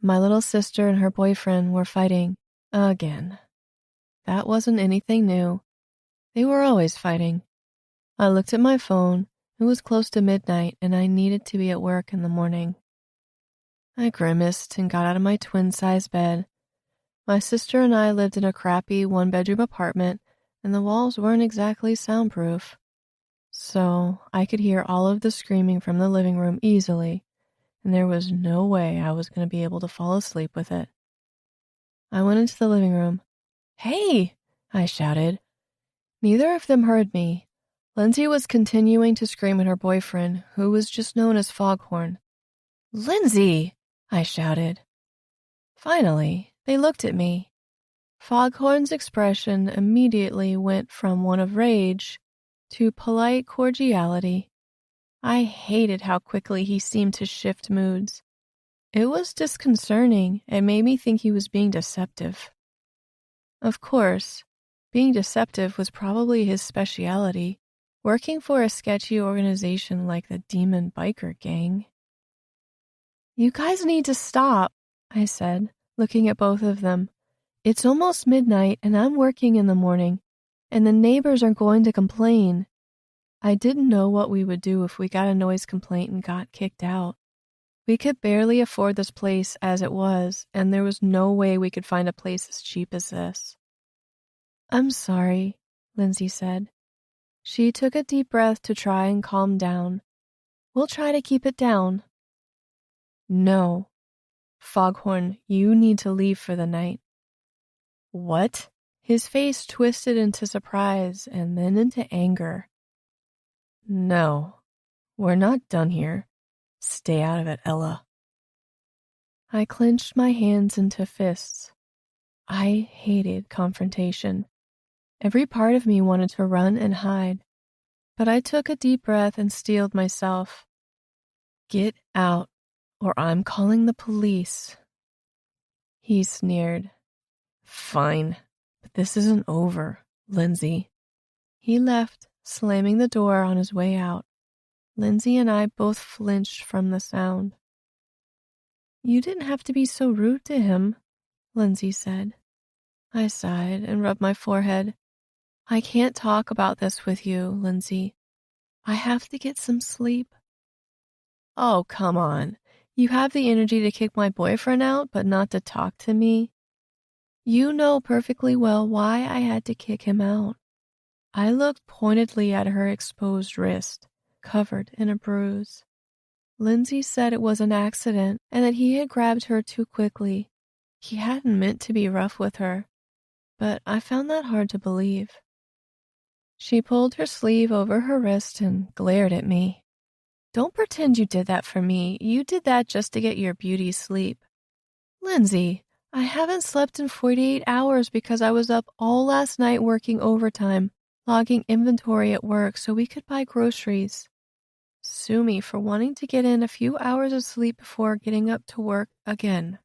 My little sister and her boyfriend were fighting again. That wasn't anything new. They were always fighting. I looked at my phone. It was close to midnight, and I needed to be at work in the morning. I grimaced and got out of my twin-size bed. My sister and I lived in a crappy one-bedroom apartment, and the walls weren't exactly soundproof. So I could hear all of the screaming from the living room easily, and there was no way I was going to be able to fall asleep with it. I went into the living room. "Hey!" I shouted. Neither of them heard me. Lindsay was continuing to scream at her boyfriend, who was just known as Foghorn. "Lindsay!" I shouted. Finally, they looked at me. Foghorn's expression immediately went from one of rage to polite cordiality. I hated how quickly he seemed to shift moods. It was disconcerting and made me think he was being deceptive. Of course, being deceptive was probably his specialty, working for a sketchy organization like the Demon Biker Gang. "You guys need to stop," I said, looking at both of them. "It's almost midnight and I'm working in the morning, and the neighbors are going to complain." I didn't know what we would do if we got a noise complaint and got kicked out. We could barely afford this place as it was, and there was no way we could find a place as cheap as this. "I'm sorry," Lindsay said. She took a deep breath to try and calm down. "We'll try to keep it down." "No. Foghorn, you need to leave for the night." "What?" His face twisted into surprise and then into anger. "No, we're not done here. Stay out of it, Ella." I clenched my hands into fists. I hated confrontation. Every part of me wanted to run and hide, but I took a deep breath and steeled myself. "Get out, or I'm calling the police." He sneered. "Fine, but this isn't over, Lindsay." He left, slamming the door on his way out. Lindsay and I both flinched from the sound. "You didn't have to be so rude to him," Lindsay said. I sighed and rubbed my forehead. "I can't talk about this with you, Lindsay. I have to get some sleep." "Oh, come on. You have the energy to kick my boyfriend out, but not to talk to me? You know perfectly well why I had to kick him out." I looked pointedly at her exposed wrist, covered in a bruise. Lindsay said it was an accident and that he had grabbed her too quickly. He hadn't meant to be rough with her, but I found that hard to believe. She pulled her sleeve over her wrist and glared at me. "Don't pretend you did that for me. You did that just to get your beauty sleep." "Lindsay, I haven't slept in 48 hours because I was up all last night working overtime, logging inventory at work so we could buy groceries. Sue me for wanting to get in a few hours of sleep before getting up to work again."